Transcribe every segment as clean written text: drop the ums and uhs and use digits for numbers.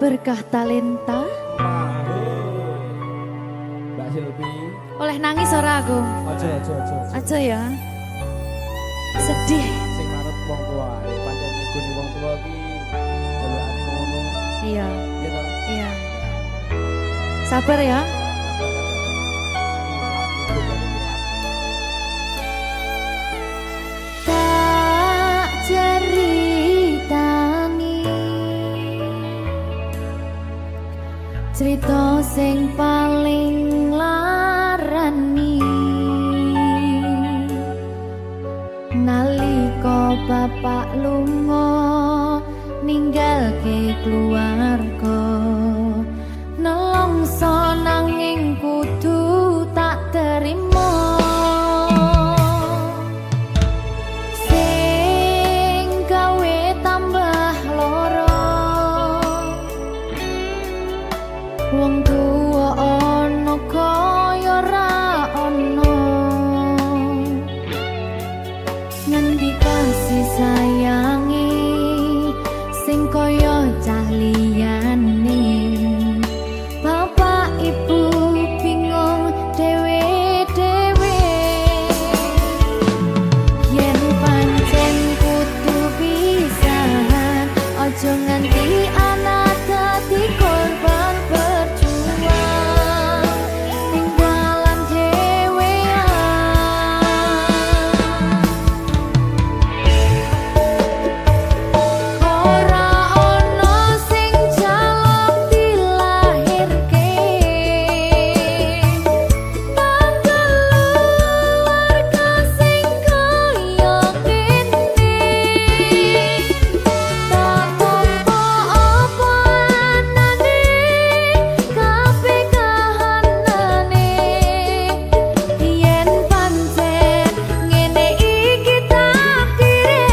Berkah talenta. Mbak Silvi. Oleh nangis ora aku? Aja ya. Sedih. Sing manut wong tua, pancen ngikuni wong tua ki jelekane ngono. Iya. Iya toh? Iya. Sabar ya. Tak ceritani cerita sing paling larani nalika bapak lunga ninggalke keluarga nelongso nanging kudu tak terima sing gawe tambah loro wong tuwa ana kaya ra ana ngendi kasih sayangi sing kaya cah liyane bapak ibu bingung dewe-dewe yen pancen kudu pisahan aja nganti anak dadi korban berjuang ning dalan dhewean ora ono sing jaluk dilahirke keluarga sing kaya kene tak tompo apa anane kabeh kahanane yen pancen ngene iki takdire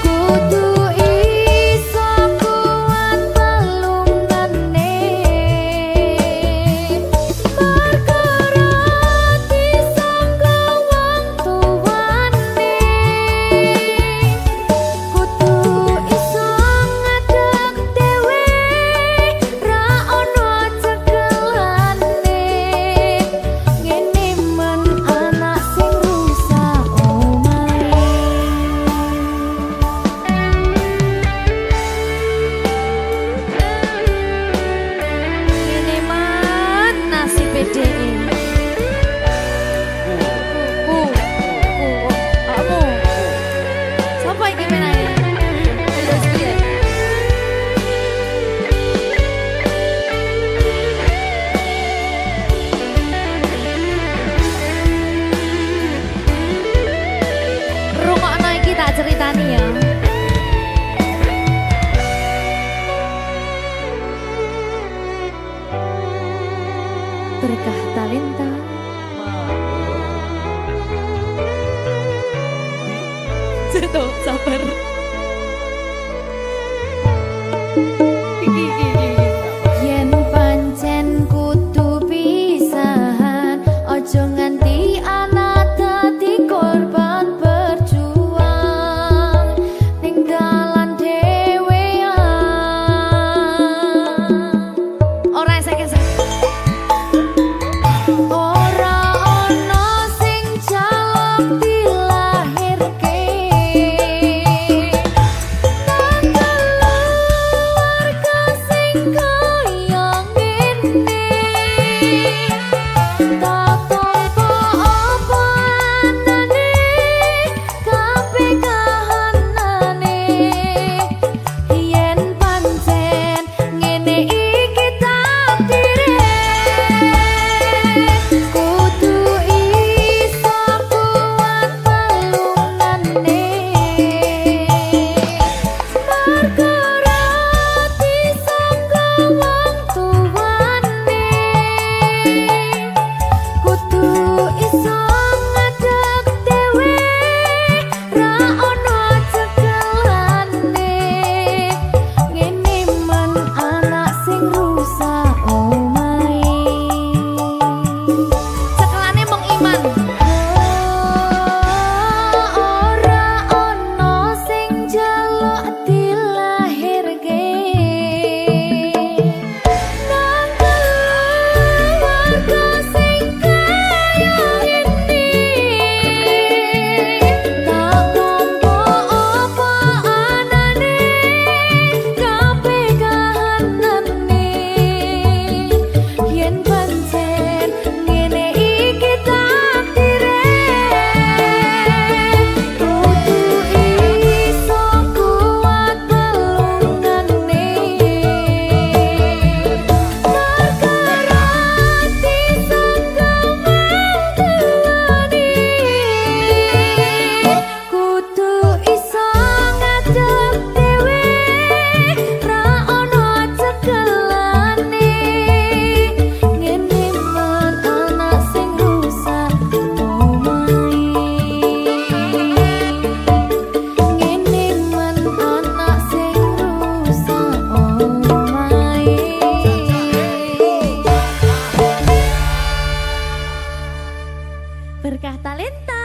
kudu iso kuat pelungane perkara disangka wong tuwane kudu iso ngadeg dhewe ra ono cekelane ngene men anak sing rusak omahe ngene man nasib dhewe kamu sapa iki menane terus piye rungokno iki tak ceritani ya berkah talenta Ceto, sabar. Yen pancen kudu pisahan, ojo nganti anak dadi korban berjuang ning dalan dhewean. Ora esek-esek. Ora ono sing jaluk dilahirke Berkah Talenta.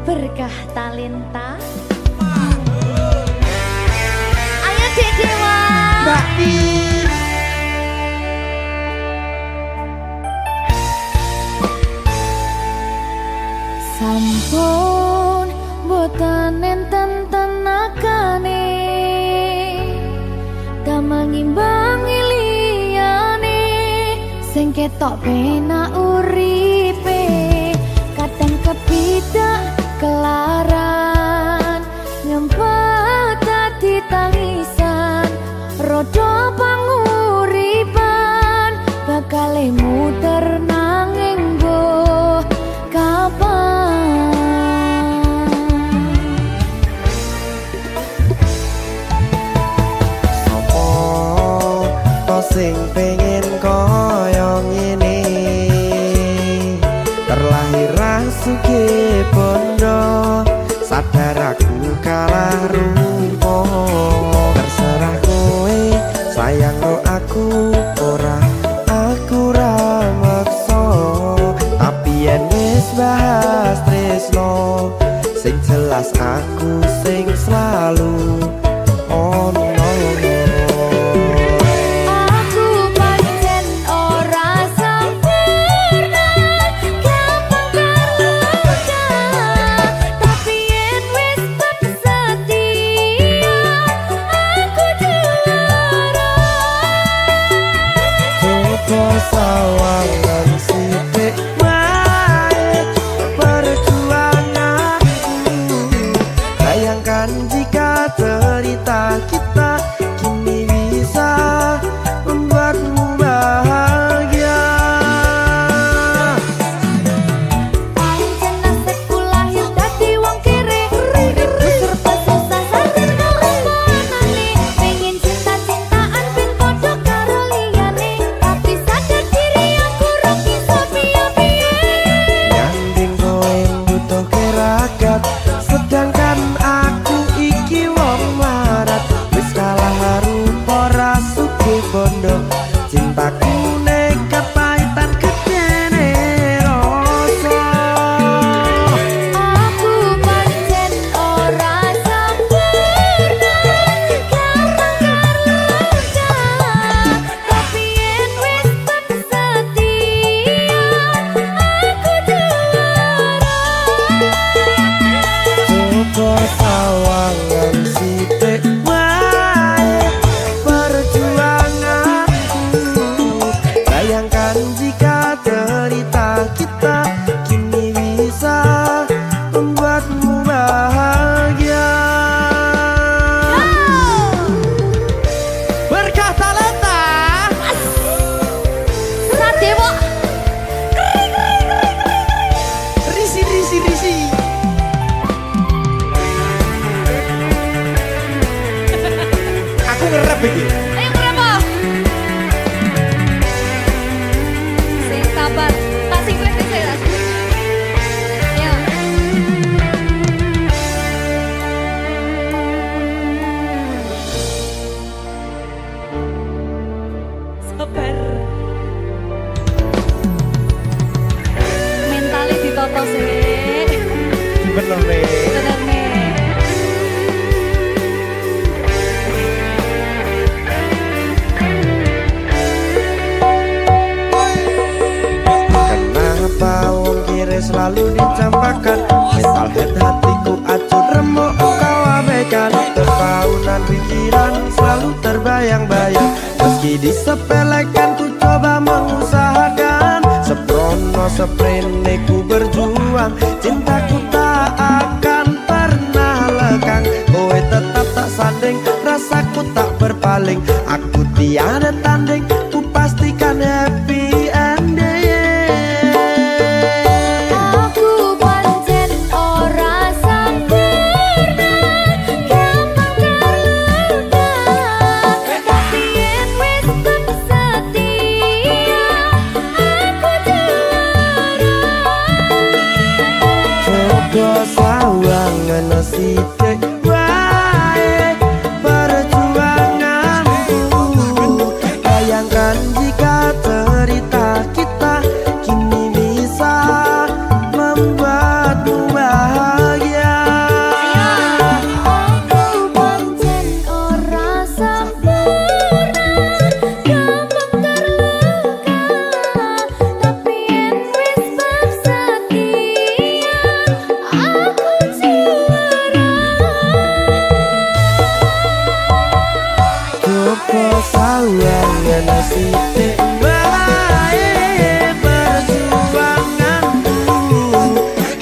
Berkah Talenta. Ayo Dek Dewa. Mbak Di. Sampun boten enten tenagane damel ngimbangi liyane sing ketok penak uripe kadang kepidak kelaran nyempet dadi tangisan rodo panguripan bakal muter nanging mbok kapan sing pengen koyo ngene terlahir sugih bondo sadar aku kalah rumpo terserah kowe sayang lo aku ora aku ra maksa tapi yen wis bahas tresno sing jelas aku sing selalu ono. Sawangan sithik wae perjuanganku bayangkan jika cerita kita kini bisa membuatmu bahagia pancen nasibku lahir dadi wong kere uripku serba susah sadar keomonane pengen cinta-cintaan ben padha karo liyane tapi sadar diri aku ora bisa piye-piye nyanding kowe butuh keragat sedangkan aku iki wong larat wis kalah rupa ra sugih bondo cintaku nekat pahitan gedene rasa aku pancen ora sempurna gampang terluka tapi yen wis setia aku juara coba sawangan sithik wae perjuanganku bayangkan jika cerita kita kini bisa membuatmu bahagia. Berkah Talenta Sadewo risi aku ngerep iki. ayo berapa sing sabar tak sing kritis ya ya sabar mentalnya ditoto sih Bener nih. bener nih Kenapa wong kiri selalu dicampakkan mental head hatiku acuh remuk kau abaikan terpaunan pikiran selalu terbayang-bayang meski disepelekan ku coba mengusahakan seprono seprene ku berjuang cintaku tak akan pernah lekang kowe tetap tak sanding rasaku tak berpaling aku tiada tanding ku pastikan happy ending. aku pancen ora sempurna gampang terluka tapi yen wis setia aku juara Coba sawangan sithik wae perjuanganku. Bayangkan jika cerita kita kini bisa membuatmu bahagia. Aku pancen ora sempurna, gampang terluka, tapi yen wis bab setia, aku juara. Coba sayang sithik wae perjuanganku.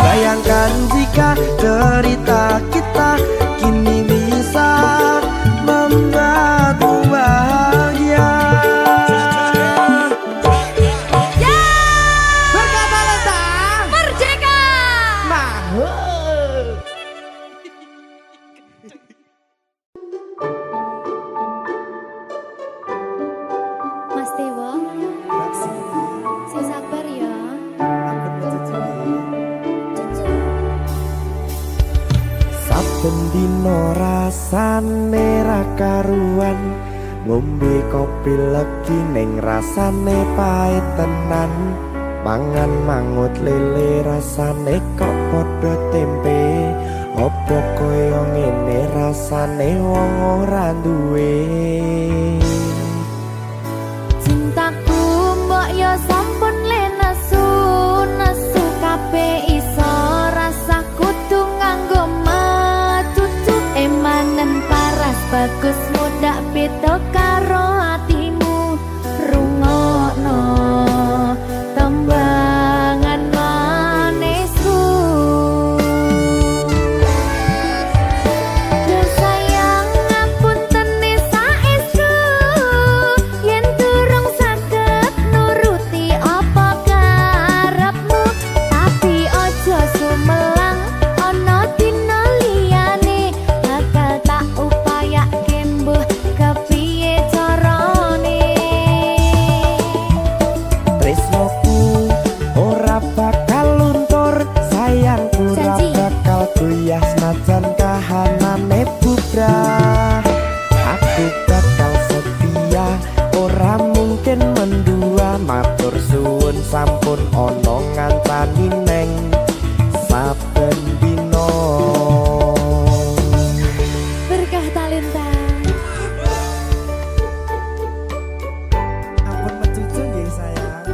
Bayangkan jika cerita kita kini bisa membuatmu bahagia. Berkata Lenta Merdeka! Mahal. Mas Dewo, sing sabar ya. Saben dino rasane ra karuan, ngombe kopi legi ning rasane pahit tenan. Mangan mangut lele rasane kok padha tempe. Opo koyo ngene rasane wong ora duwe. Cintaku mbok yo sampun le nesu, nesu kabeh iso rasa kudu nganggo matutu. Emanen paras bagus mudak beda karo atimu. Rungokno tembangan manisku. Sayang ngapunten saestu, yen durung saged nuruti apa karepmu, tapi aja sumelang ana dina liyane, bakal tak upayake mbuh kepiye carane. Tresnoku ora bakal luntur, sayangku ora Janji. bakal goyah senajan kahanane bubrah. Aku bakal setia, ora mungkin mendua. Matur suwun sampun ana ngancani neng saben dina. Berkah talenta. Ampun mecucu nggih sayang.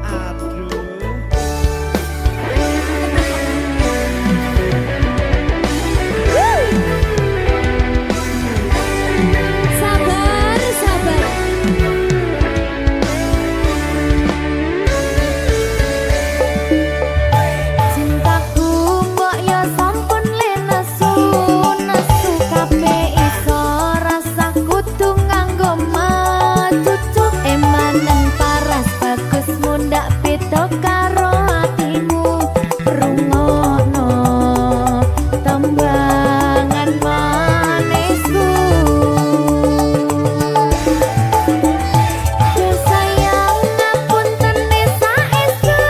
Aduh. Sabar, sabar. Cintaku mbok yo sampun le nesu, nesu kabeh iso rasa kudu nganggo matutu. Emanen paras bagus mundak beda karo atimu. Rungokno tembangan manisku. Sayang ngapunten saestu,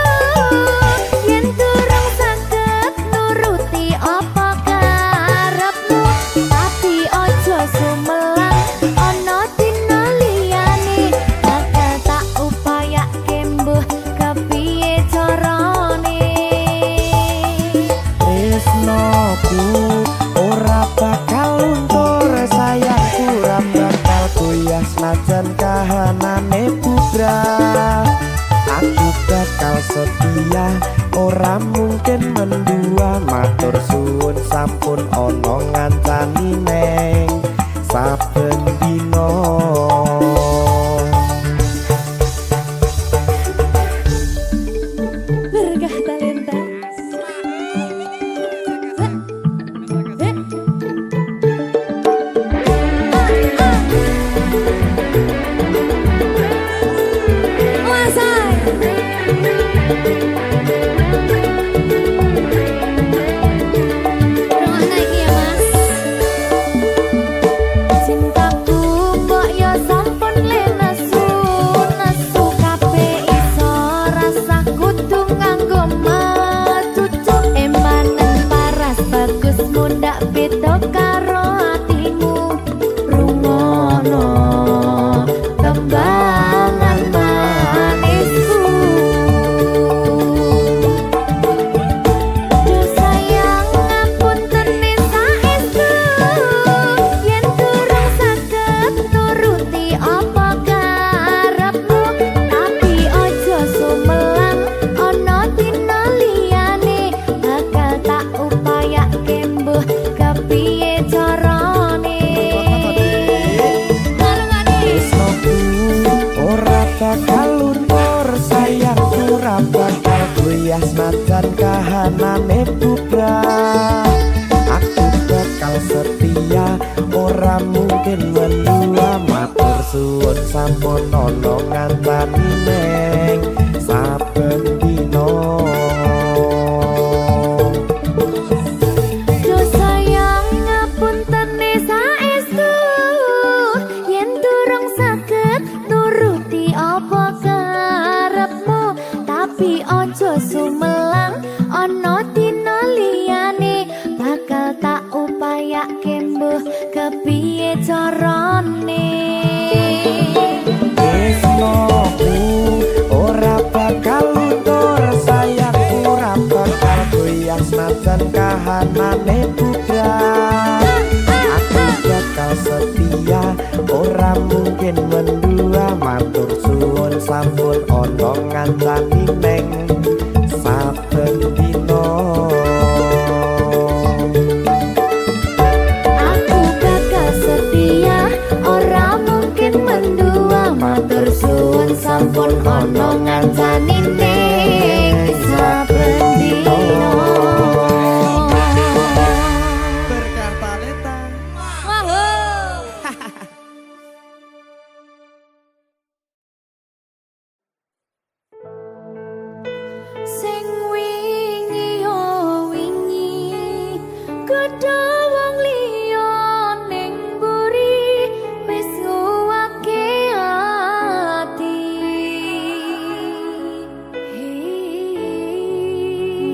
yen durung saged nuruti apa karepmu, tapi aja sumelang ana dina liyane, bakal tak upayake mbuh kepiye carane. Tresnoku ora bakal luntur, sayangku ora bakal goyah senajan kahanane bubrah. Aku bakal setia, ora mungkin mendua. Matur suwun sampun ana ngancani neng saben dina. Berkah talenta. Cintaku mbok yo ndak beda karo atimu rungono tembangan manisku. Duh sayang ngapuntene saestu yen durung saged nuruti apa karepmu, tapi aja sumelang ana dina liyane bakal tak upayake mbuh kepiye carane. Tresnoku ora bakal luntur, sayangku ora bakal goyah senajan kahanane bubrah. Aku bakal setia, ora mungkin mendua. Matur suwun sampun ana ngantani neng saben dina. Duh sayang ngapuntene saestu yen durung saged nuruti apa karepmu, tapi aja sumelang ana dina liyane bakal tak upayake mbuh kepiye carane. Tresnoku ora bakal luntur, sayangku ora bakal goyah senajan kahanane bubrah. Aku bakal setia, ora mungkin mendua. Matur suwun sampun ana ngancani neng saben dina. Aku bakal setia, ora mungkin mendua. Matur suwun sampun ana ngancani ning saben dina. Berkah talenta. Sing wingi yo wingi kudu wong liya ning mburi wis nguwake ati.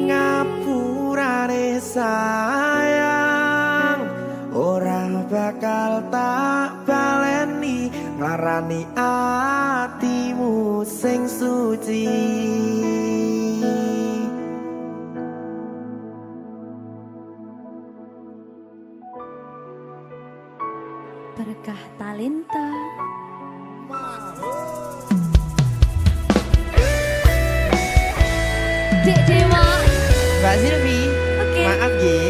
Ngapurane sayang ora bakal tak baleni, nglarani atimu sing suci. Berkah talenta. Dek Dewa. Mbak Silvi, Oke. maaf ye.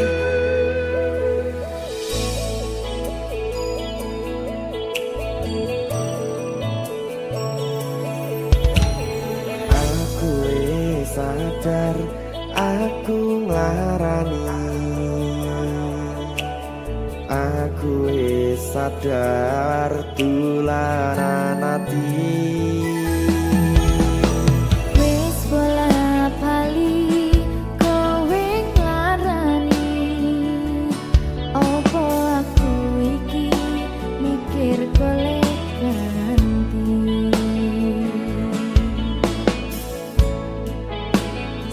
Aku wis sadar, aku nglarani. Aku wis sadar tulanan ati. Wis bola bali kowe nglarani. Opo aku iki mikir golek ganti.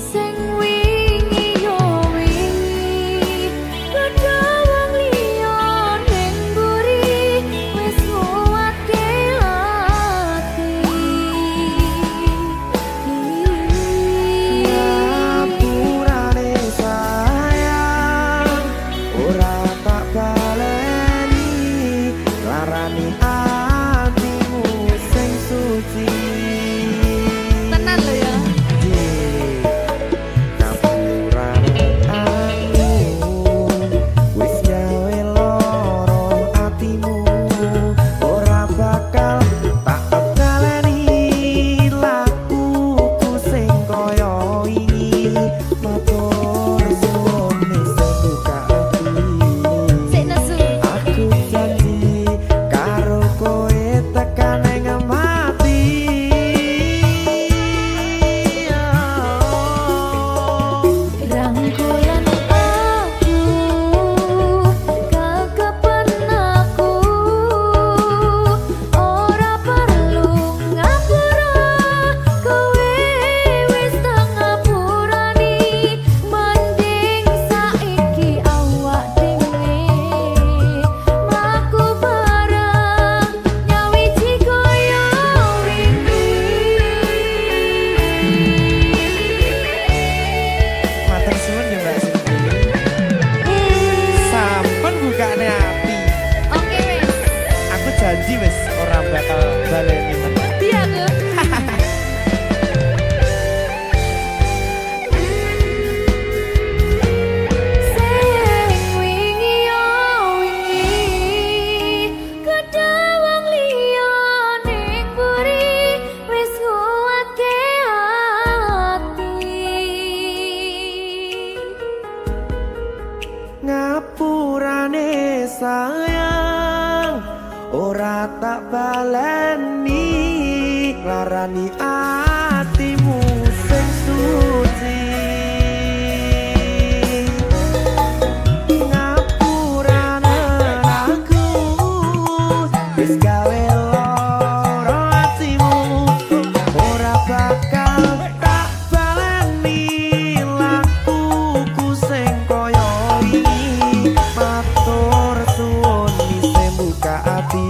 Sing wingi yo wingi kudu wong liya ning mburi wis nguwake ati. Ngapurane sayang ora tak baleni, larani atimu sing suci. Tenan lho ya. Ngapurane aku wis gawe loro atimu, ora bakal tak baleni lakuku sing kaya wingi. Matur suwun sing buka ati. sayang ora tak baleni larani atimu sing suci ngapurane aku wis gawe lara atimu ora bakal tak baleni lakuku sing koyo wingi matur suwun isih buka ati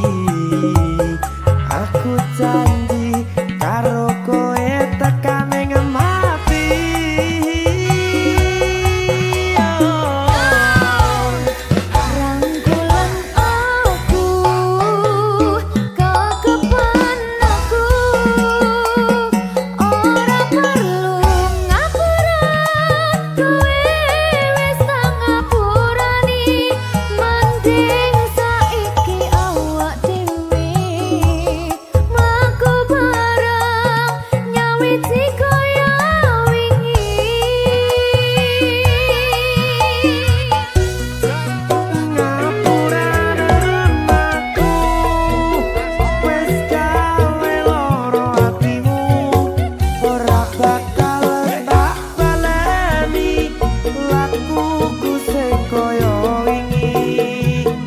aku janji karo kowe tekan ning mati Rangkulan aku kekepan aku ora perlu ngapura kowe wis tak ngapurani mending saiki awak dhewe mlaku bareng nyawiti kaya wingi ngapurane aku wis gawe lara atimu ora bakal tak baleni lakuku sing koyo wingi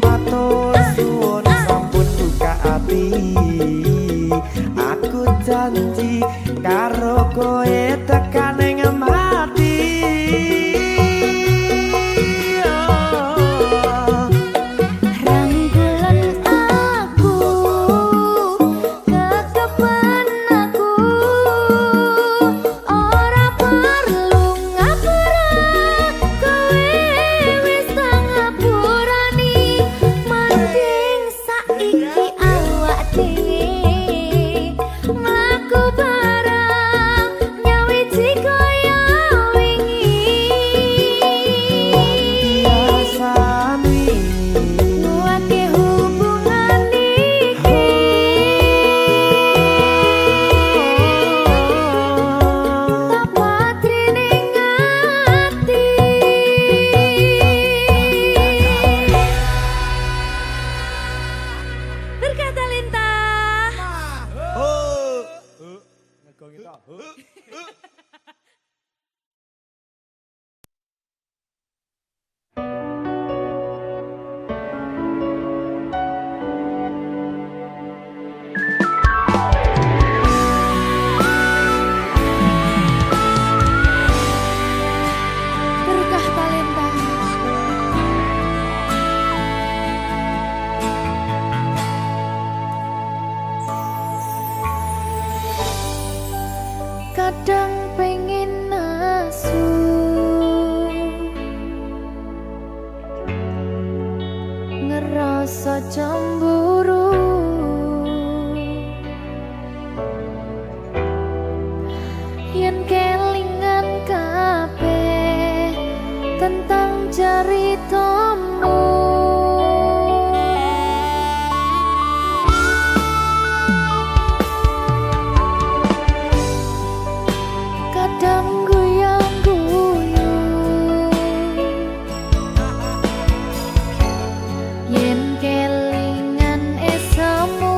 matur suwun sampun buka ati aku janji karo kowe tekan ning mati Rangkulan aku kekepan aku ora perlu ngapura kowe wis tak ngapurani mending saiki awak dhewe mlaku bareng nyawiti kaya wingi biasane Nguatke hubungan iki tak patri ning ati Berkata Lintah Ngegong itu. Berkah talenta kadang pengen nasu ngerasa cemburu yen kelingan kabeh tentang ceritamu kadang guyang-guyu yen kelingan esamu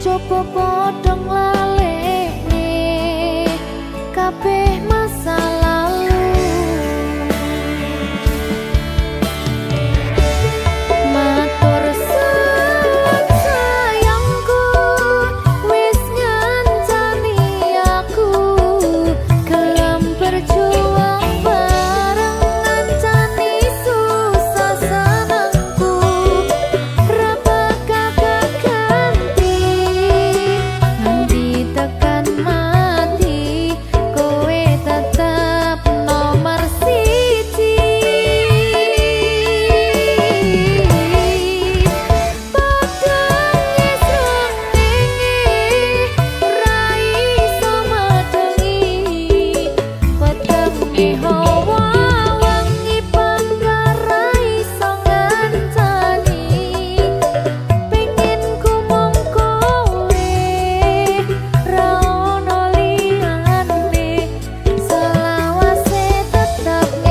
coba padha nglalekne kabeh masa lalu matur suwun sayangku wis ngancani aku gelem berjuang bareng ngancani susah senengku ra bakal ganti nganti tekan mati kowe tetep nomor siji Tetap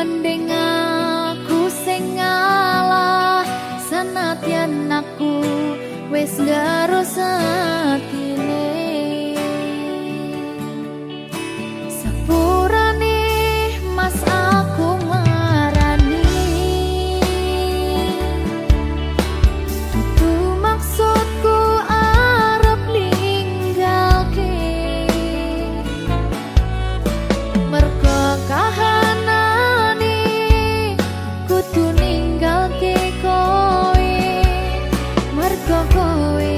mending aku sing ngalah senadyan aku wis ngarus atine sepurane mas aku marani tutu maksudku arep ninggalke mergo kahanane kudu ninggalke kowe mergo kowe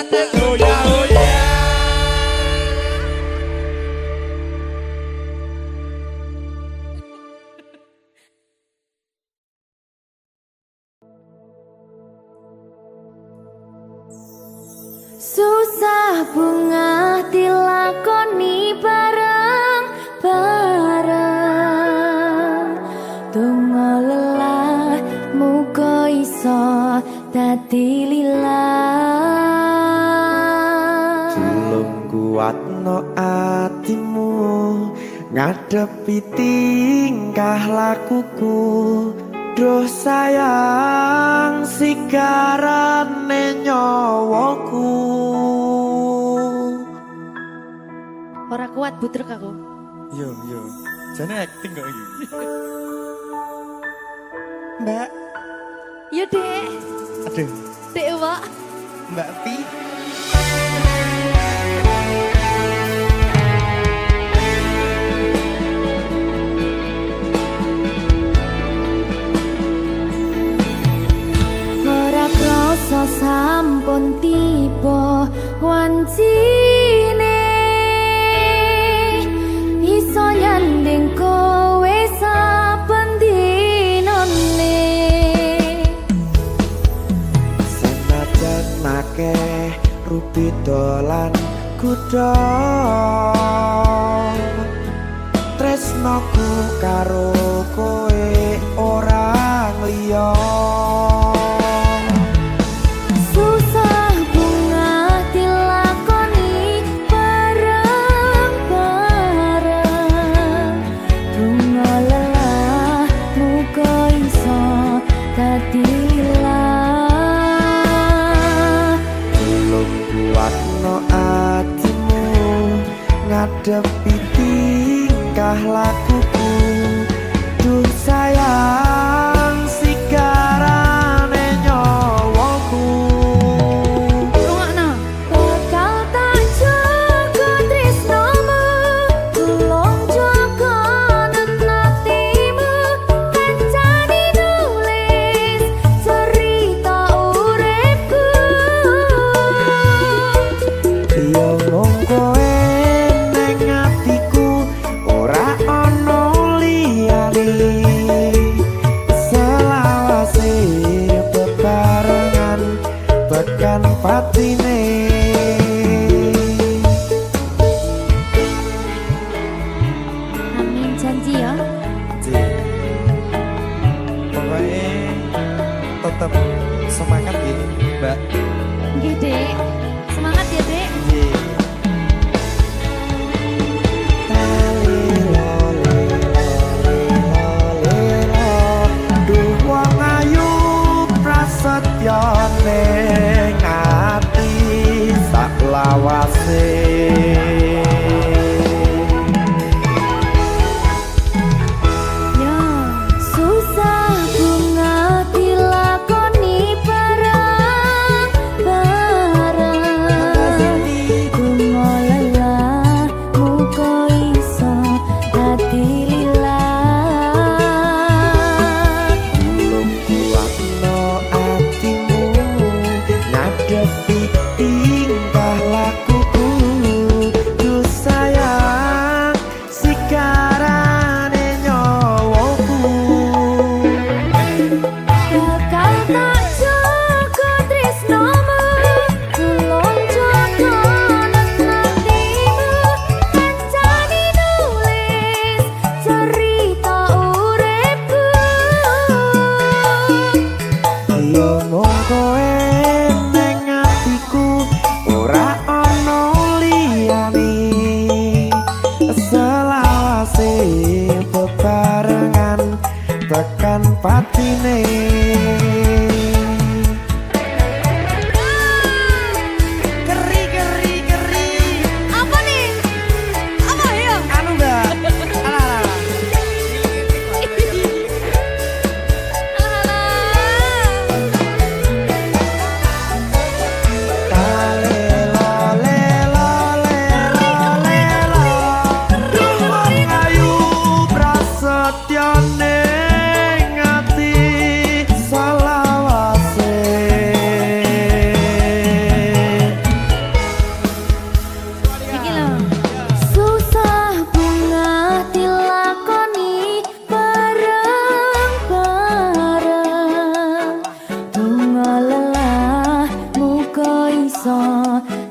Oh ya, oh ya. Susah bunga dilakoni bareng-bareng. Donga lelah muga iso dadi lillah. Tulung kuatno atimu ngadepi tingkah lakuku. Duh sayang sigarane nyawaku. Ora kuat butrek aku. Yo, jane acting kok iki. Mbak, Ya Dek, aduh, Dek Wak. Mbak Pi. Ora krasa sampun tiba wancine iso nyanding kowe saben dinane. Senajan akeh rupi dolan kuda tresnoku karo kowe orang liya. Susah bunga dilakoni bareng-bareng. Bunga lelah muga iso dadi lillah. Tulung kuatno atimu ngadepi tingkah lakuku. Duh sayang sigarane nyawaku. Rungokno. Bakal tak jaga tresnomu, tulung jaga nenatimu. Kancani nulis cerita uripku. Yo mung kowe ning atiku ora ana liyane. Selawase bebarengan bekan patine. Amin janji ya. Pokoknya tetap semangat ya, Mbak. Nggih, Dek. Semangat ya, Dek. Duh wong ayu prasetyo ning ati sak lawase. Ya, susah bunga dilakoni bareng-bareng. Bunga lelah muga iso dadi lillah. Tulung kuatno atimu ngadepi tingkah lakuku.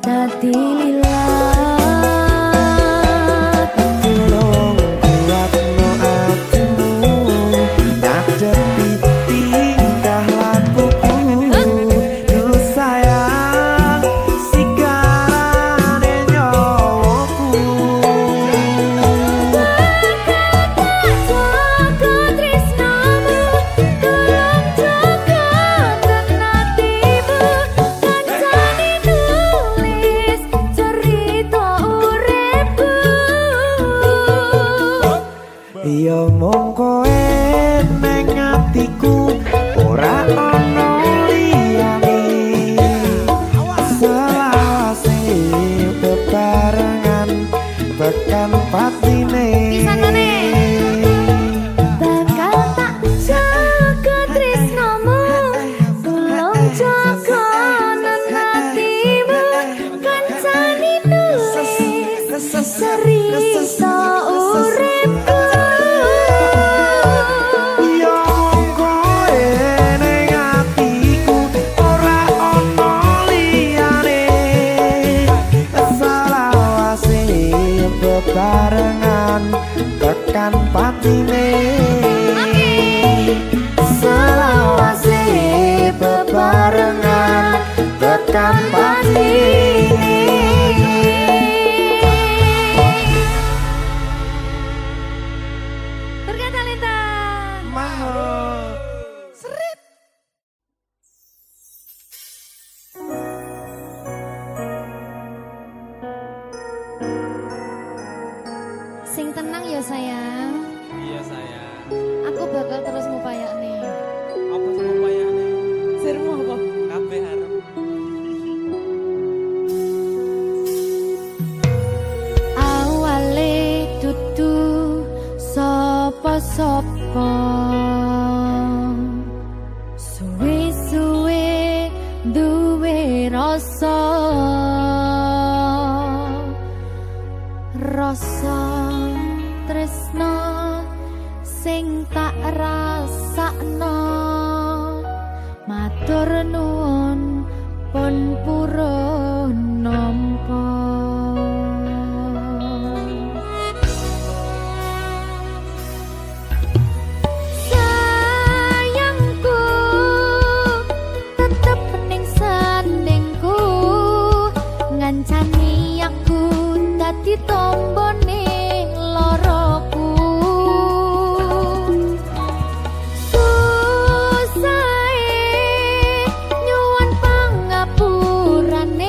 dadi lila. Tolong kuatno atimu ngadepi tingkah lakuku. Duh sayang sigarane nyawaku. Jaga tresnamu, tolong jaga tenatimu. Kancane nulis cerita uripku. Ya mung kowe ning atiku ora ana liyane. Selawase bebarengan tekan patine. Pisanane. Bakal tak jaga tresnamu, tolong jaga nenatimu. Kancane nulis cerita uripku. Ya mung kowe ning atiku ora ana liyane. Selawase bebarengan tekan patine. Selawase bebarengan tekan patine. Berkata Lita. Mahal. Sing tenang ya sayang. Iya sayang. Aku bakal terus ngupayakne. Apa sama payahnya? Sirmu apa? Kabeh harem. Awale dudu sapa-sapa. Suwe-suwe duwe rasa. Rasa tresno sing tak rasakno. Matur nuwun pun purun nampa. Sayangku tetep ning sandingku, ngancani aku dadi tombone loroku. Susahe nyuwun pangapurane.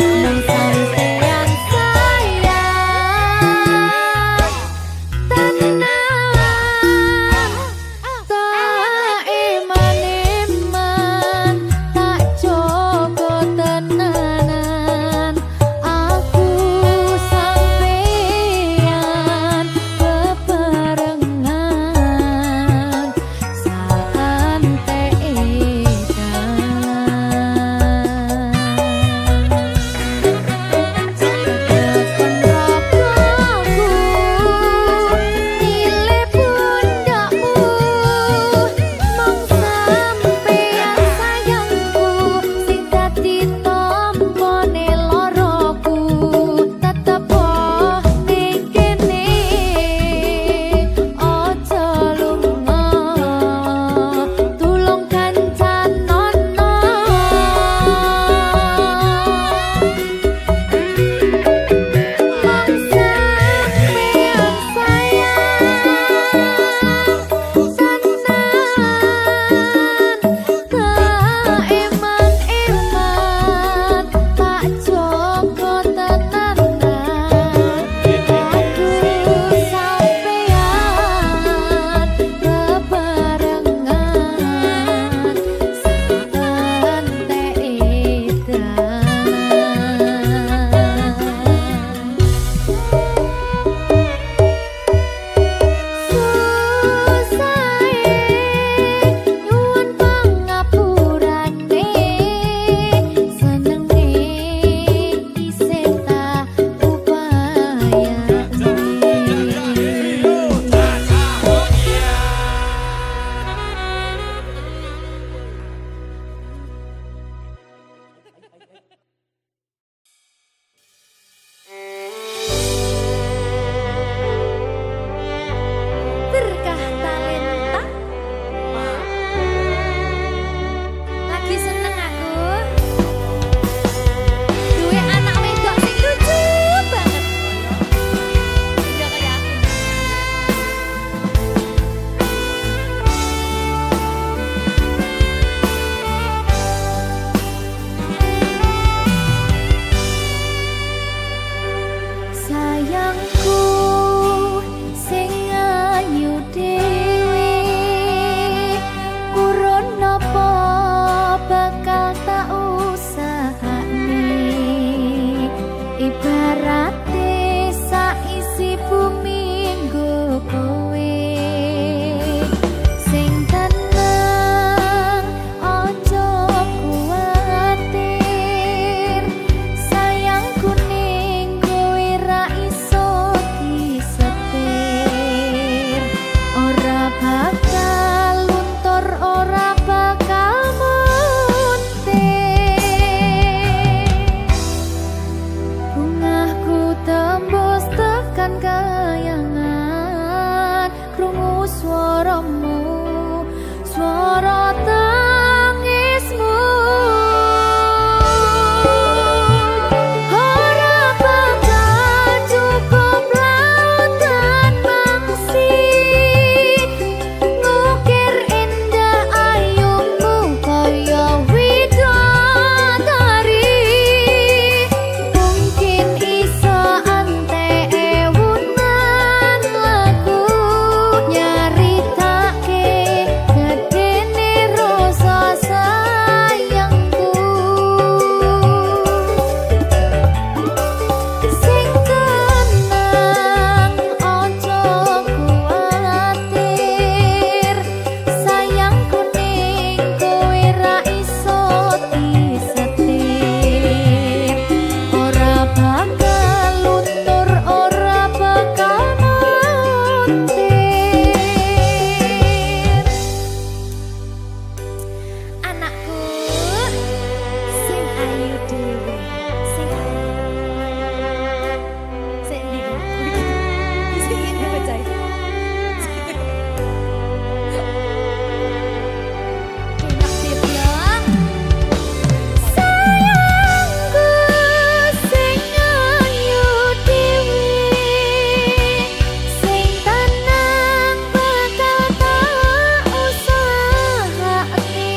Nang sampeyan sayang tenan, tak eman-eman, tak jaga tenanan. Aku sampeyan bebarengan saante berkah talenta. Lagi seneng aku duwe anak wedok sing lucu banget. Udah kayak aku. Sayangku sing ayu dhewe, urun napa bakal tak usahane. Ibarate saisi bumi nggo kowe, sing tenang aja kuwatir. Sayangku ning kowe ra iso disetir, ora bakal luntur, ora bakal muntir. Bungahku tembus tekan kayangan, krungu swaramu, swara tangismu. Ora bakal cukup lautan mangsi, ngukir indah ayumu kaya widodari. Mungkin iso ante ewunan lagu nyaritake gedene rasa sayangku. Sing tenang aja kuwatir, sayangku ning kowe ra iso disetir, ora bakal luntur, ora bakal muntir. Anakku sing ayu dhewe, sing sing ndi sing iki bacai. Enak dibilang sayangku sing ayu dhewe, sing tenang bakal tak usahane.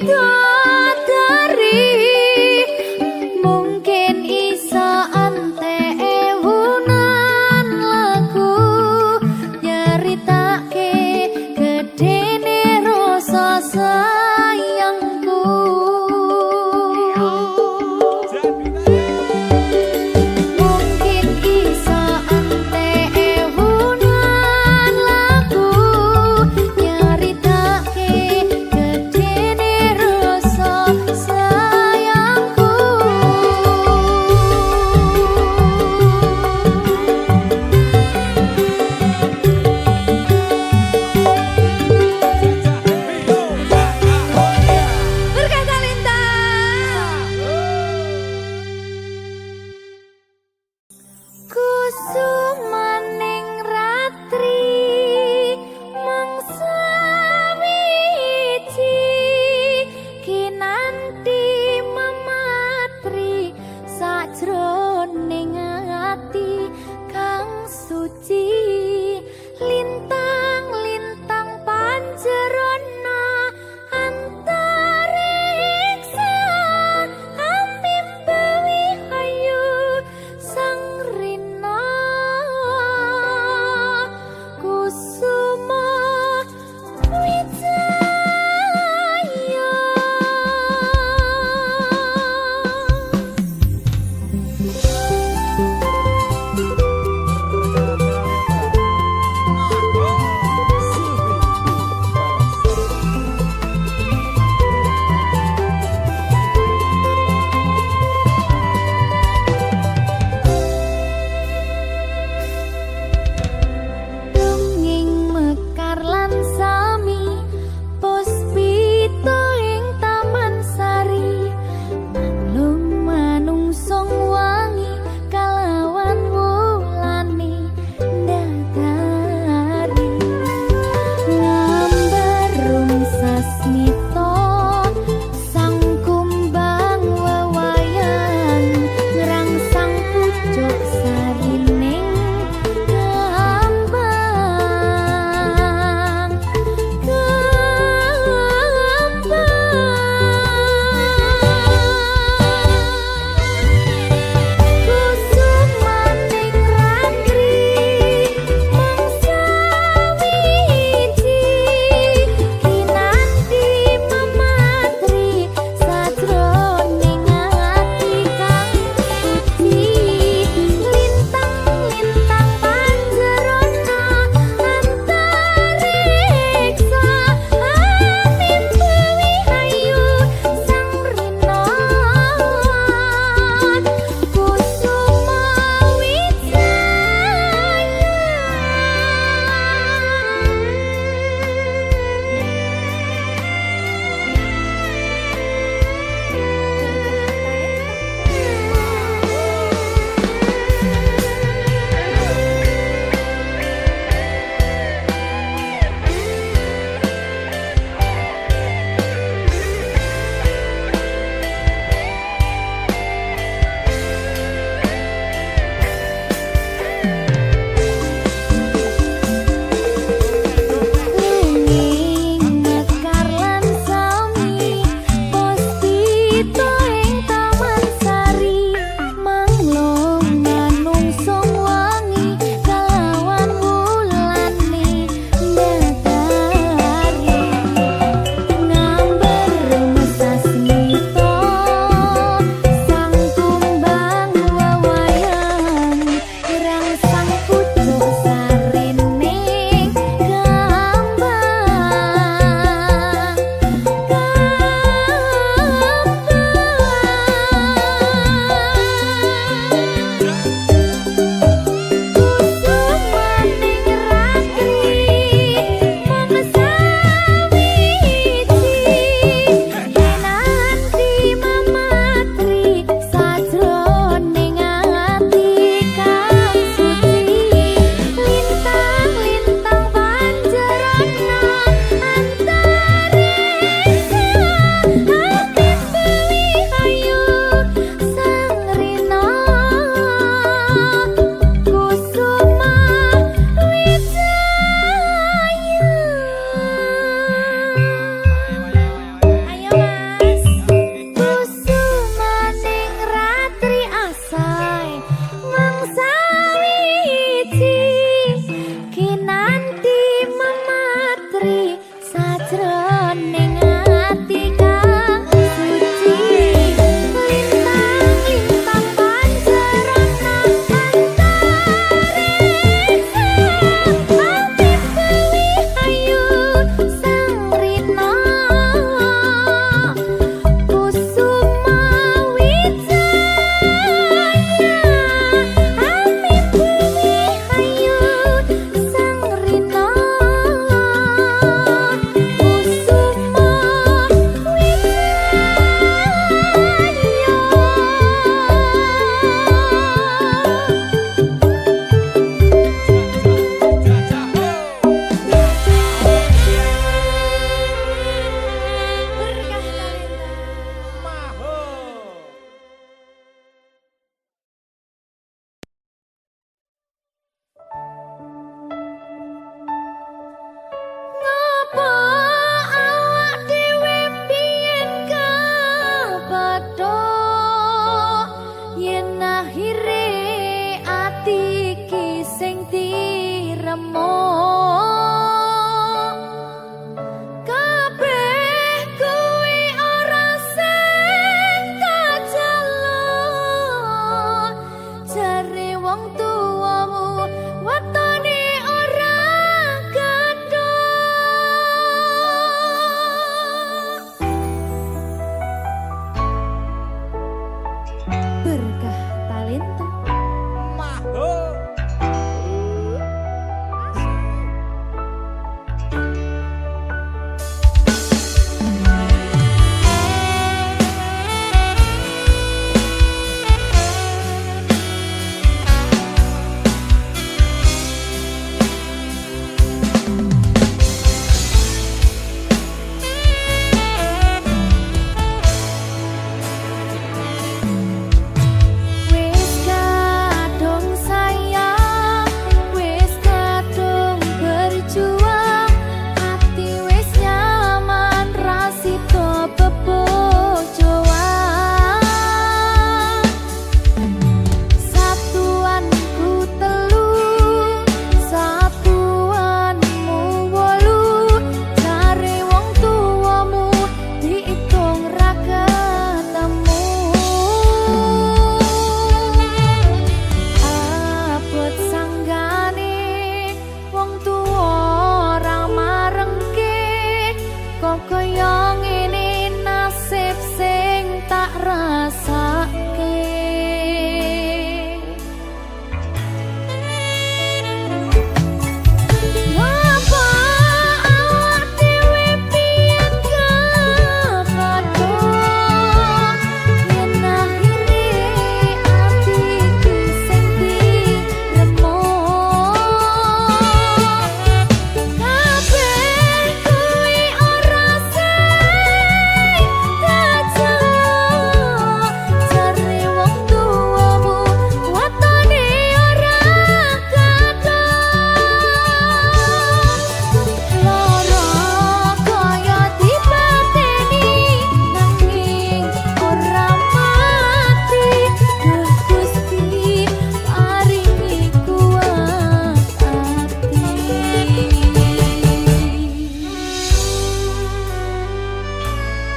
bidadari mungkin iso ante ewunan lagu nyeritake gedene rasa sayangku. Mungkin iso ante ewunan lagu nyeritake gedene rasa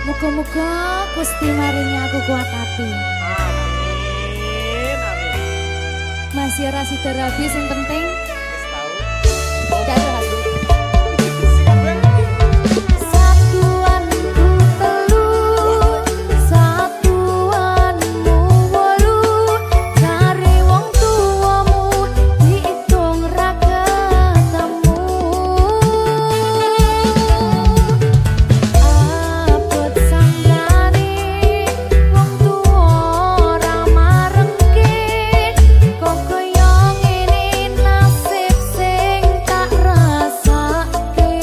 Muga-muga Gusti maringi aku kuat hati. Amin, amin. Masih ora sida rabi sing penting Wis tau. dadi hati. Siap, Ben. Satuanku telu, satuanmu wolu, cari wong tuamu diitung ra ketemu. Abot sanggane wong tuwa ora marengke, kok kaya ngene nasib sing tak rasake.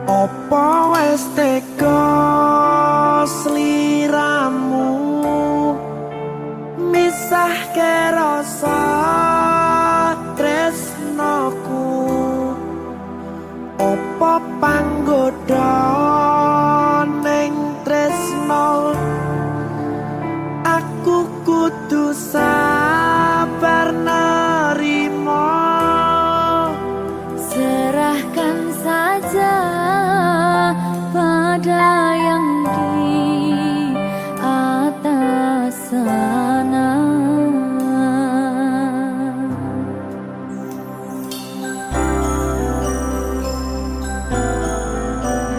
Opo wis teka sliramu misahke rasa tresnoku. Opo panggoda ning tresno aku kudu sabar nerima. Serahkan saja pada yang di atas sana.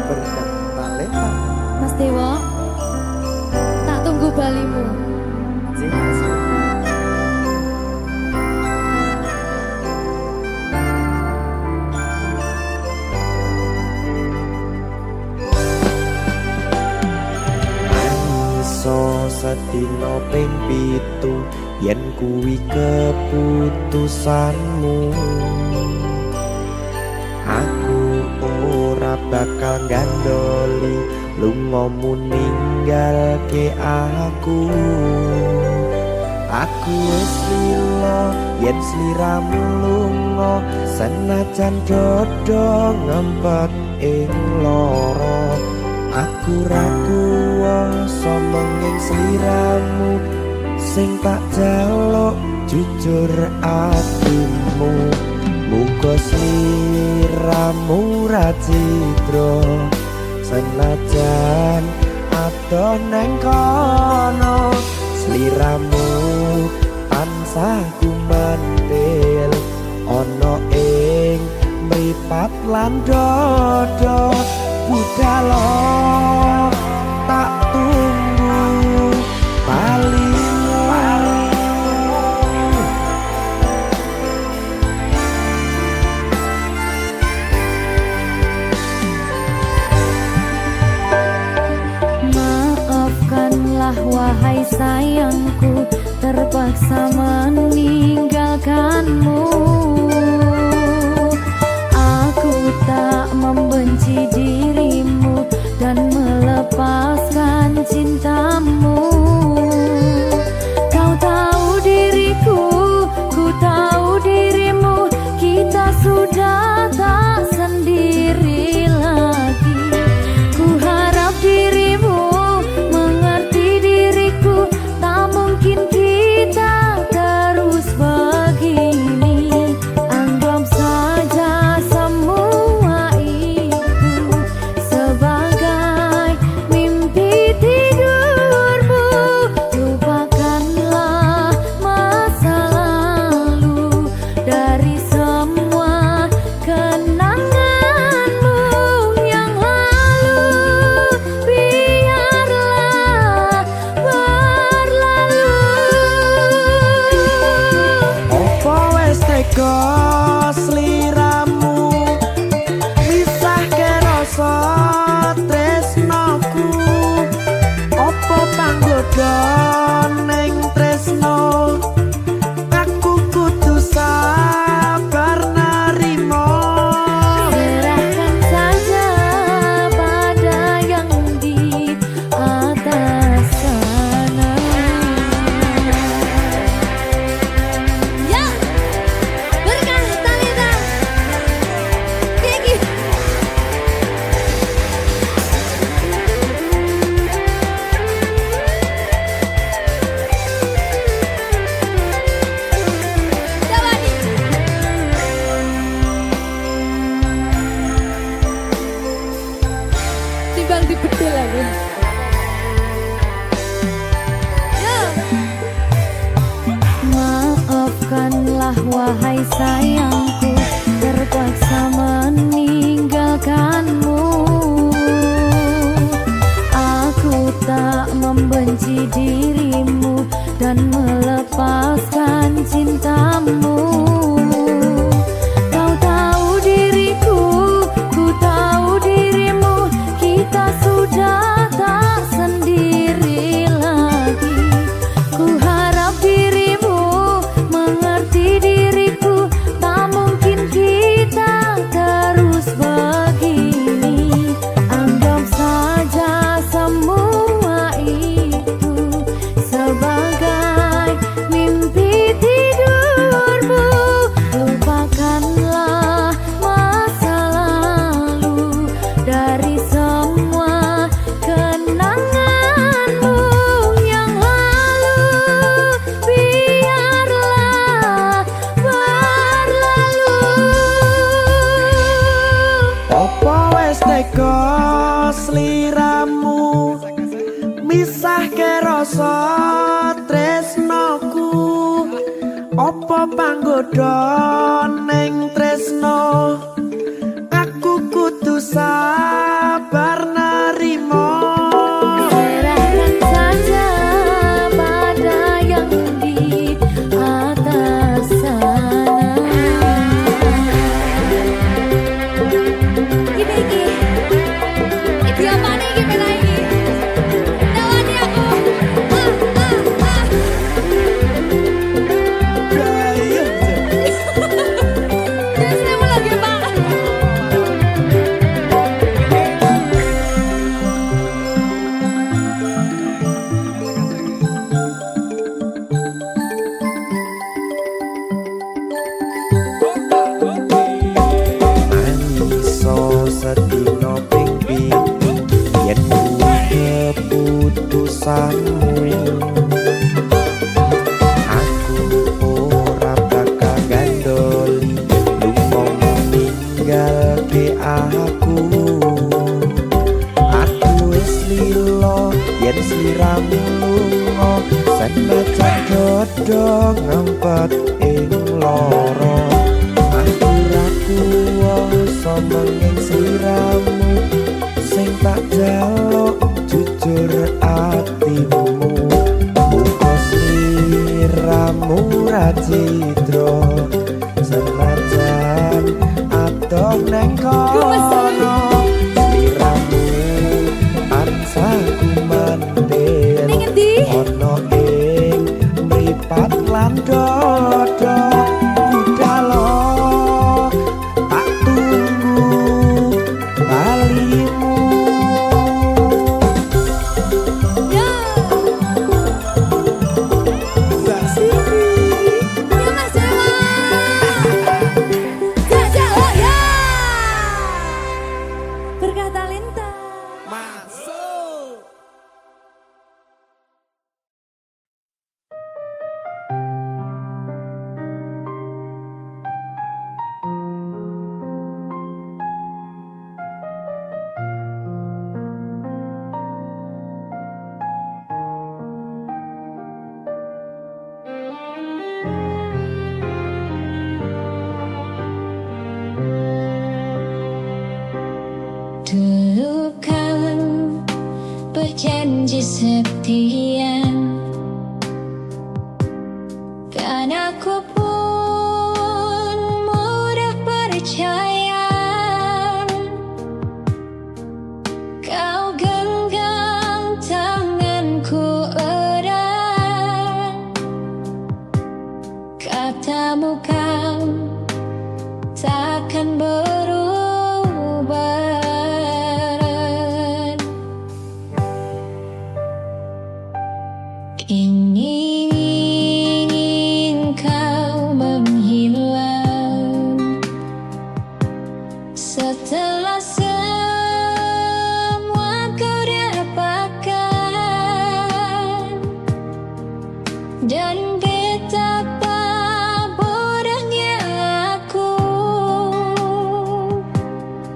Berkat talenta Mas Dewo, sedina ping 7 yen kuwi keputusanmu. Aku ora bakal gandoli lungamu ninggalke aku. Aku wis lila yen sliramu lunga, senajan dodo ngempet ing lara. Aku ra kuwasa menging sliramu, sing tak jaluk jujur atimu. Muga sliramu ra cidra, senajan adoh neng kono. Sliramu tansah gumantil ana ing mripat lan dodo. Budhalo tak tunggu balimu. Maafkanlah wahai sayangku, terpaksa meninggalkanmu. Aku tak membenci dirimu dan melepaskan cintamu. Kau tahu diriku, ku tahu dirimu, kita sudah tak sendiri lagi. Ku harap dirimu mengerti diriku, tak mungkin kita terus begini. Anggap saja semua itu sebagai mimpi tidurmu. Lupakanlah masa lalu, dari semua kenanganmu yang lalu biarlah berlalu. Opo wis tega sliramu misahke rasa tresnoku? Opo panggoda ning tresno? Aku kudu sabar narimo. Serahkan saja pada yang di atas sana. Ya, berkah Talita. Gigi. Coba nih. Timbang dibedil lagi. Maafkanlah wahai sayangku, terpaksa meninggalkanmu. Aku tak membenci dirimu dan melepaskan cintamu. Kau tahu diriku, ku tahu dirimu, kita sudah tak sendiri lagi. Ku harap dirimu mengerti diriku, tak mungkin kita terus begini. Anggap saja semua itu sebagai mimpi tidurmu. Lupakanlah masa lalu, dari semua kenanganmu yang lalu biarlah berlalu. Opo wis tega sliramu misahke rasa tresnoku? Opo panggoda ning tresno? Aku kudu sabar narimo. Serahkan saja pada yang di atas sana. Gini. Ini apa nih gimana ini? Tawani aku. alasanmu. Aku ora bakal gandoli lu mau ninggal ke aku. Aku wis lilo yen sliramu lunga, senajan dodo ngempet ing loro. Aku ra kuwasa menging sliramu, sing tak jaluk jujur atimu. Muga sliramu ra cidra, senajan adoh neng kono. Sliramu tansah kumandel Ning endi? ono ing mripat lan dodo. Budalo tak tunggu balimu. Ya. Mbak Siti Ya Mas Dewa. Jajak oh ya. Berkah talenta. masuk. Dulu kan berjanji setia, kan aku pun mudah percaya. Kau genggam tanganku erat, katamu kau takkan berubah. Ingin kau menghilang setelah semua kau dapatkan, dan betapa bodohnya aku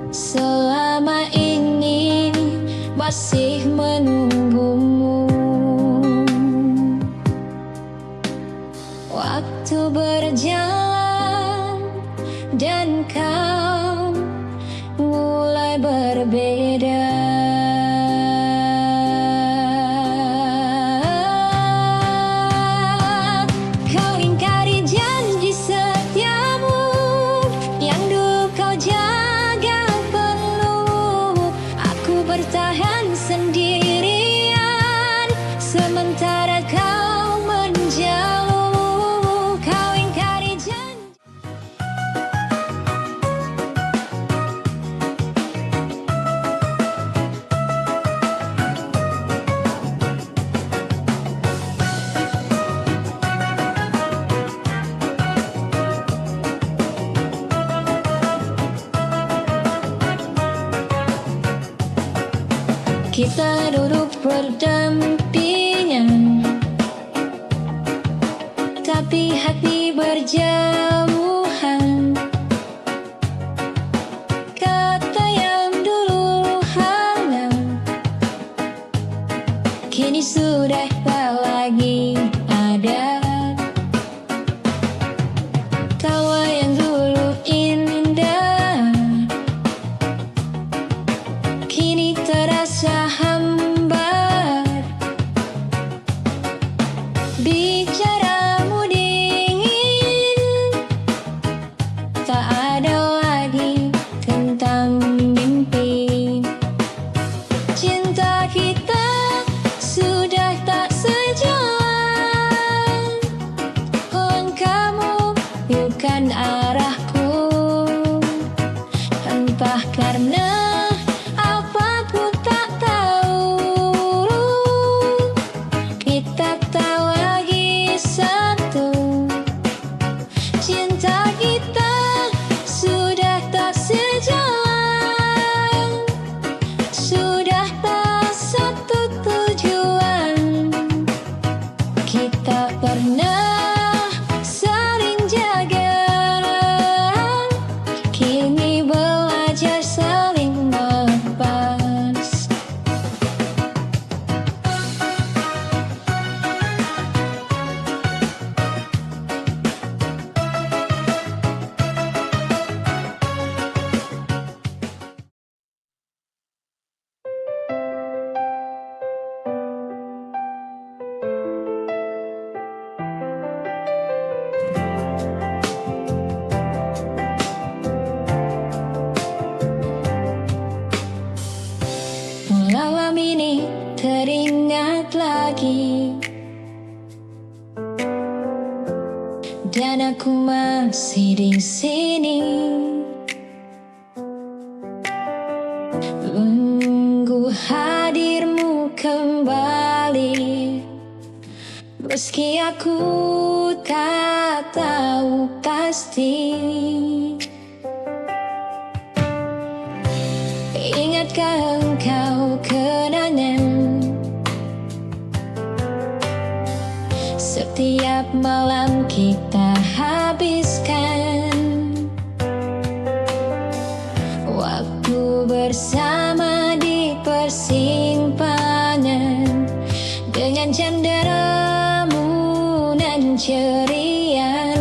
selama ini masih menunggumu. Waktu berjalan dan kau mulai berbeda. Kau ingkari janji setiamu yang dulu kau jaga penuh. Aku bertahan sendirian sementara kau menjauh. Kau ingkari janji. Kita duduk berdampingan, tapi hati berjauhan. Kata yang dulu hangat kini sudah tak lagi ada. Tawa yang dulu indah kini terasa hambar. Bicaramu dingin, tak ada lagi tentang mimpi. Cinta kita sudah tak sejalan. lagi, dan aku masih di sini menunggu hadirmu kembali. Meski aku tak tahu pasti, ingatkah engkau kenangan setiap malam kita habiskan waktu bersama di persimpangan dengan canderamu nan ceria.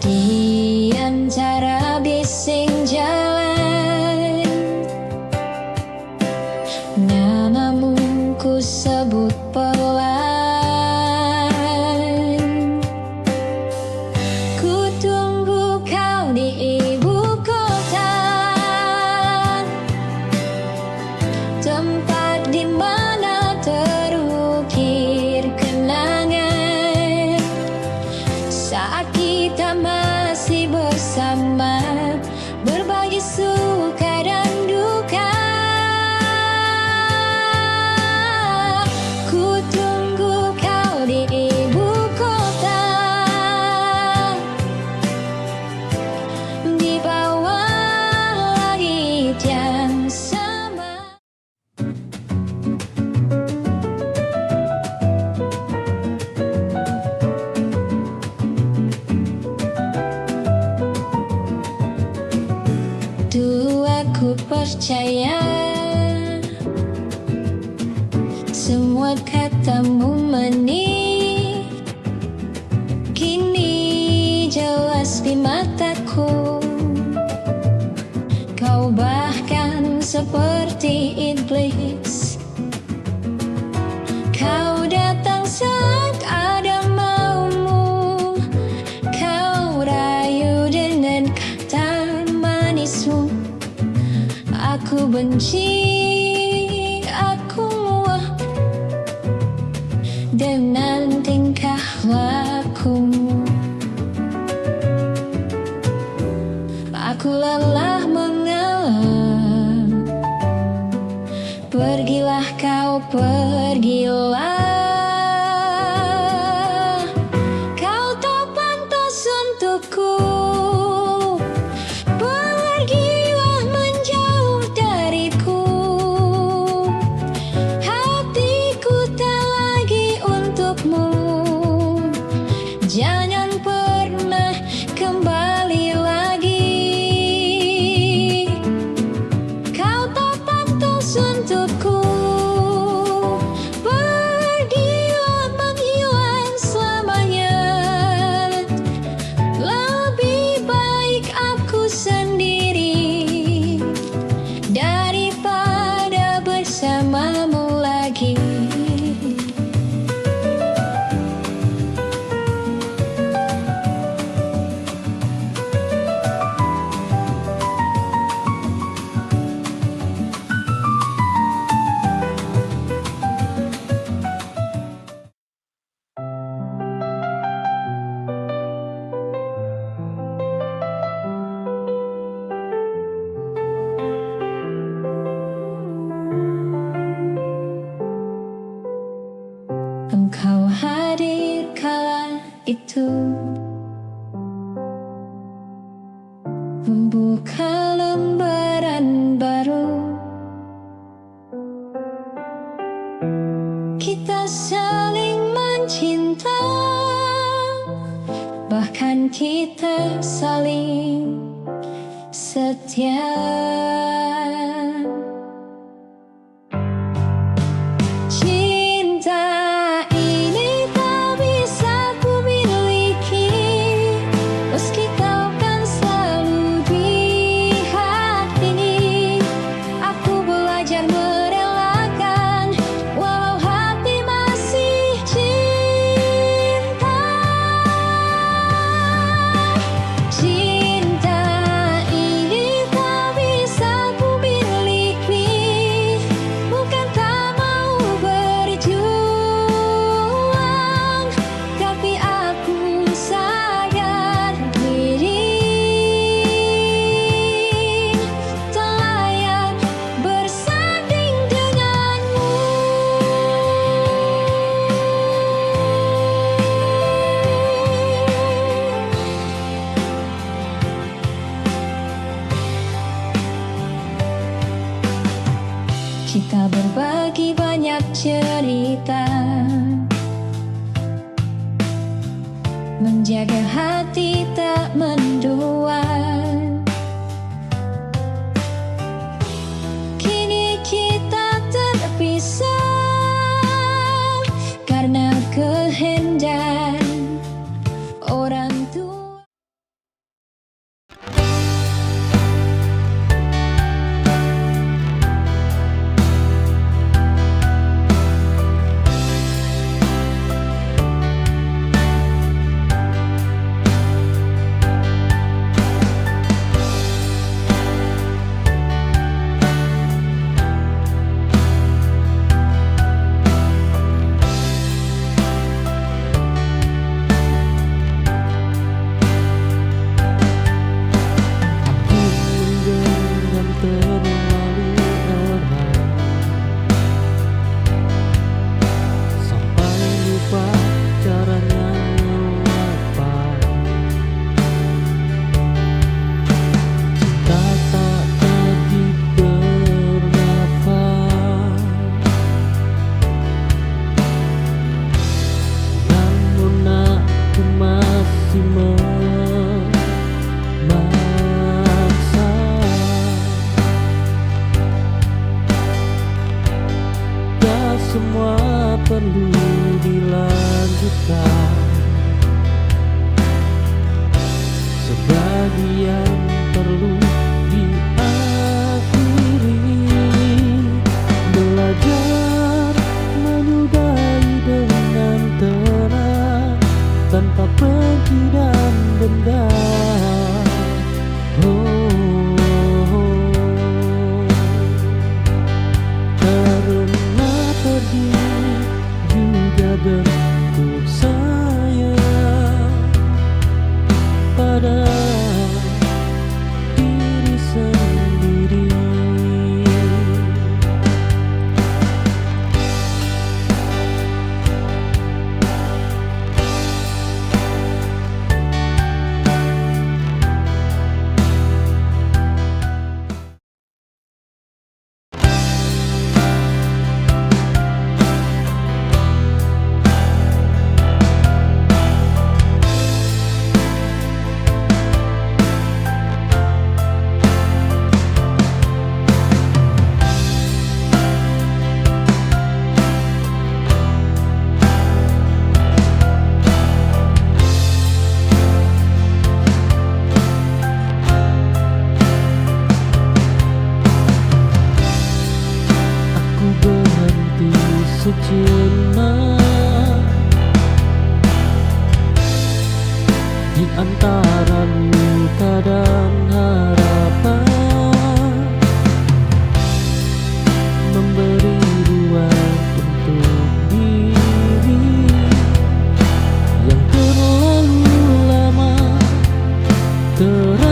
Di antara bising jalan, namamu ku sebut pelan. Ku tunggu kau di ibu kota, tempat di mana terukir kenangan saat kita masih bersama, berbagi suka dan duka. Ku tunggu kau di ibu kota, di bawah langit yang sama. Dulu aku percaya semua katamu manis, kini jelas di mataku. Kau bahkan seperti iblis. Kau datang saat ada maumu, kau rayu dengan kata manismu. Aku benci, aku muak dengan tingkah lakumu. Aku lelah mengalah, pergilah kau, pergilah. Kau tak pantas untukku, pergilah menjauh dariku. Hatiku tak lagi untukmu, jangan pernah kembali lagi. Kau tak pantas untukku, pergilah menghilang selamanya. Lebih baik aku sendiri daripada bersamamu lagi. Engkau hadir kala itu, membuka lembaran baru. Kita saling mencinta, bahkan kita saling setia. Cinta ini tak bisa ku miliki, meski kau kan selalu di hati. Aku belajar merelakan, walau hati masih cinta. Cinta ini tak bisa Kita berbagi banyak cerita, menjaga hati tak mendua. Kini kita terpisah karena kehendak orang tua. Semua perlu dilanjutkan, sebagian perlu diakhiri. Belajar menyudahi dengan tenang, tanpa benci dan dendam. Juga bentuk sayang pada diri sendiri. Sejenak di antara luka dan harapan, memberi ruang untuk diri yang terlalu lama terabaikan.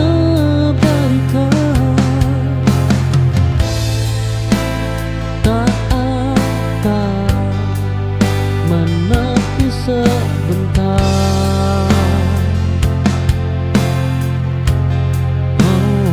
Tak akan menepi sebentar. Oh,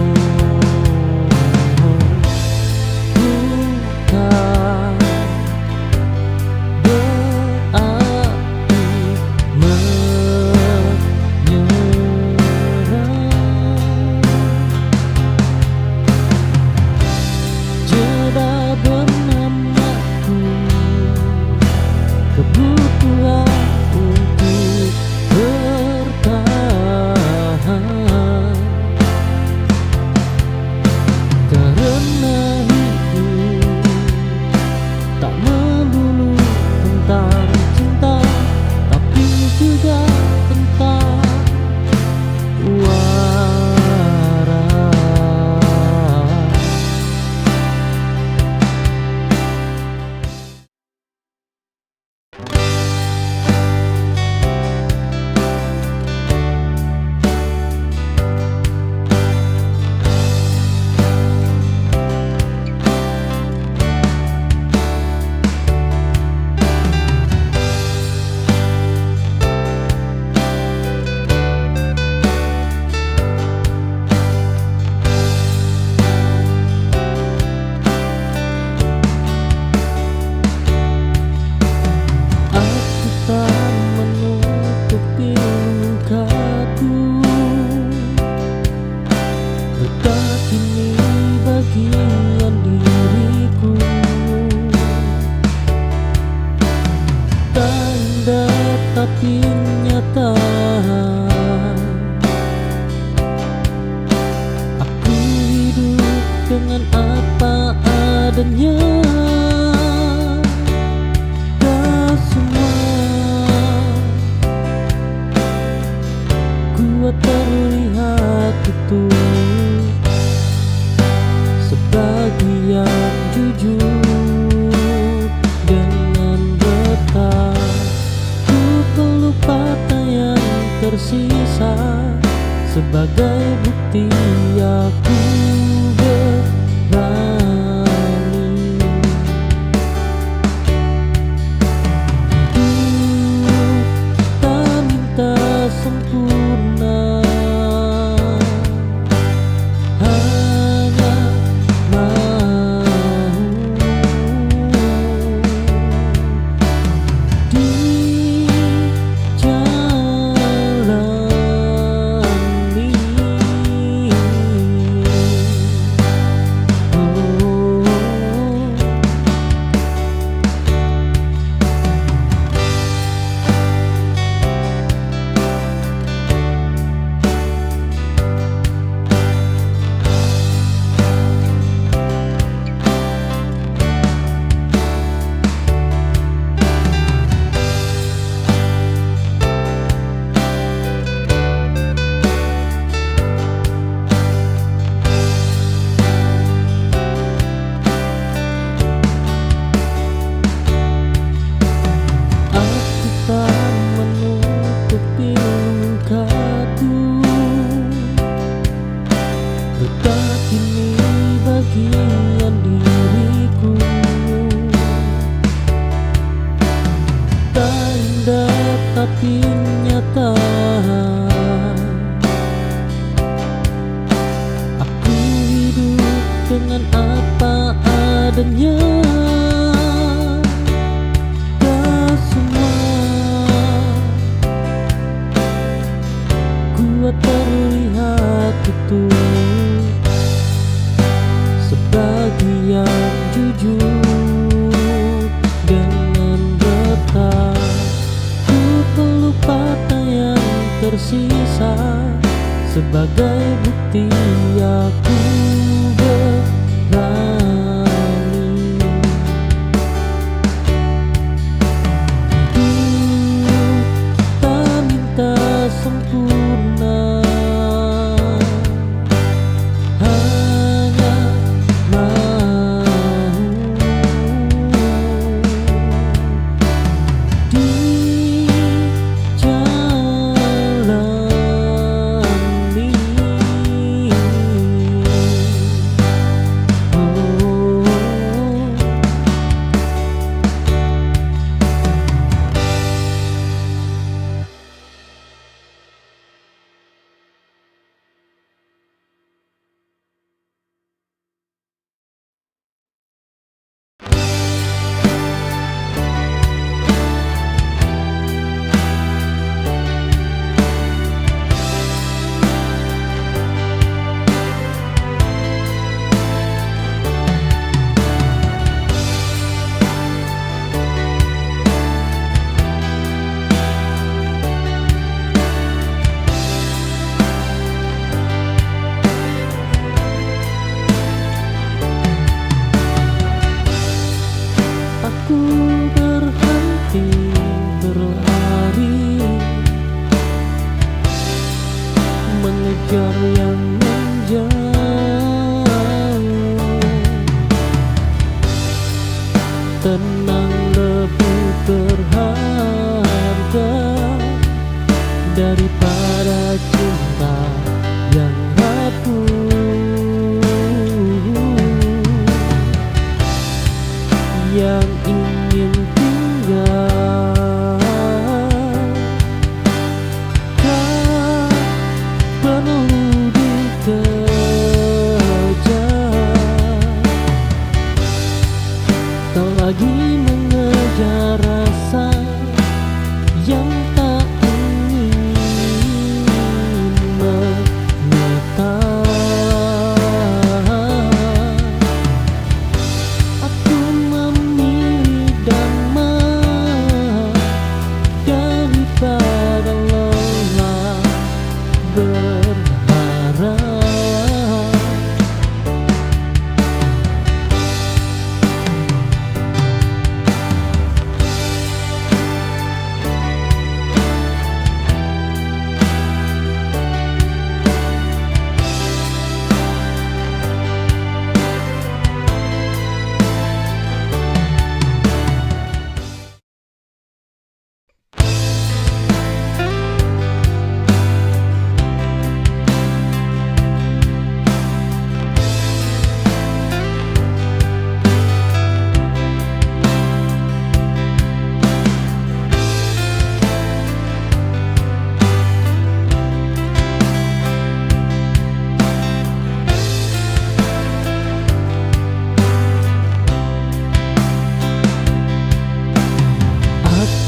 makin nyata. Aku hidup dengan apa adanya. Tak semua gua terlihat itu sebagian jujur dengan betah. Ku pelupata yang tersisa sebagai bukti aku berani. Hidup tak minta sempurna, hanya mau dijalani. Aku berhenti berlari, mengejar yang menjauh. Tenang lebih berharga daripada cinta yang rapuh. Yang ingin tinggal tak perlu dikejar. Tak lagi mengejar rasa yang tak ingin menyata. Aku memilih damai daripada lelah berharap.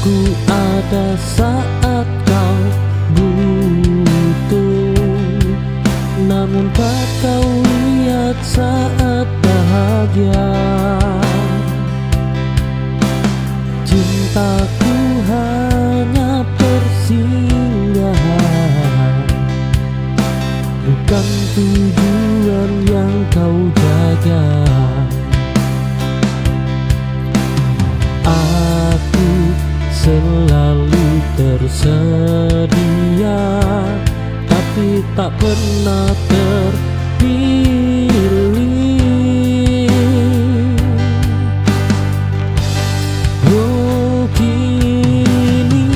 Aku ada saat kau butuh, namun tak kau lihat saat bahagia. Cintaku hanya persinggahan, bukan tujuan yang kau jaga. Aku selalu tersedia, tapi tak pernah terpilih. Oh, kini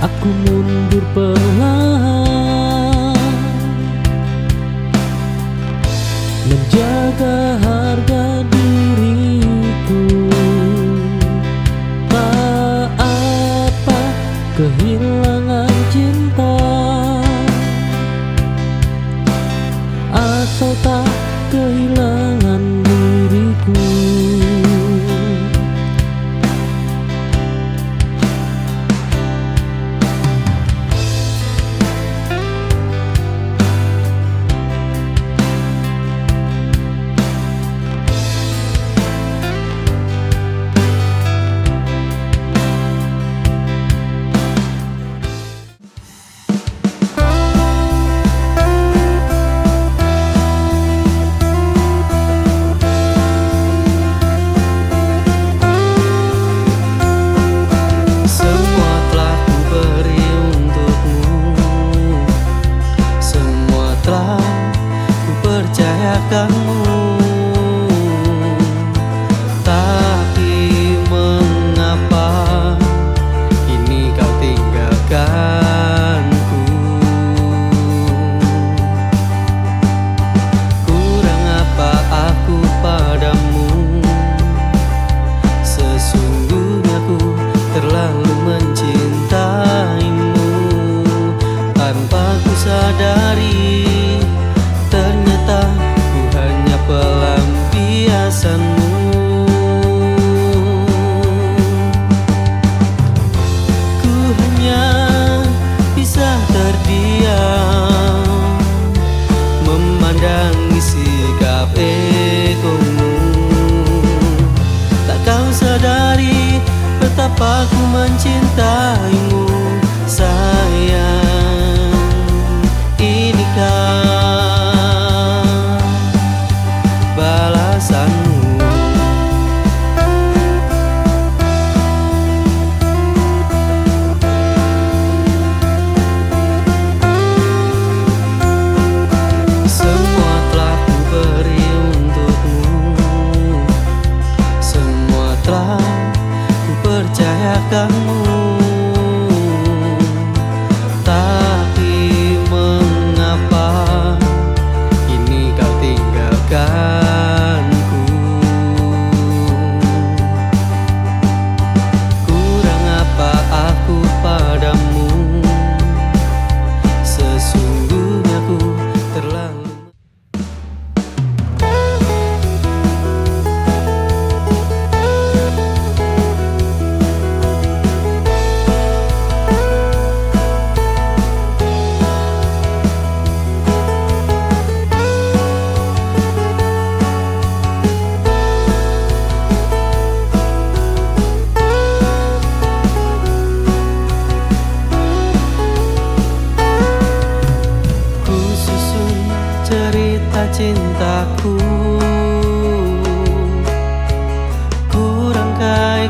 aku mundur perlahan, menjaga harga diriku. Tak apa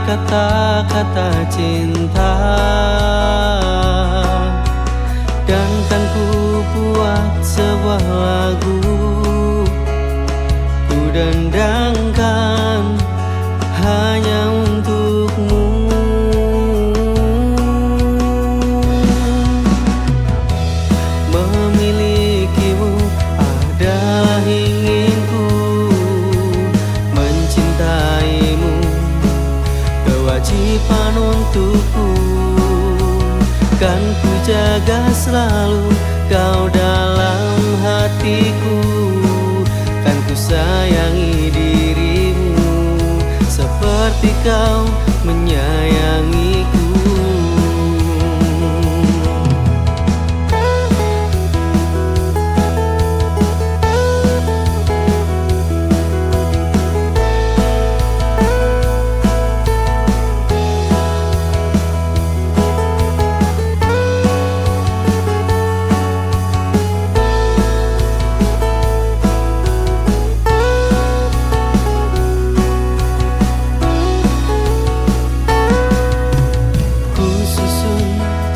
kata-kata cinta, dan kan ku buat sebuah lagu, ku dendangkan hanya untukmu. Memilikimu adalah inginku, mencintaimu kewajiban untukku. Kan ku jaga selalu kau dalam hatiku, kan ku sayangi dirimu seperti kau menyayangiku.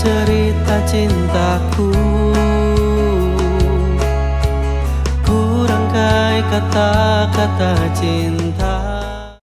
Cerita cintaku, ku rangkai kata-kata cinta,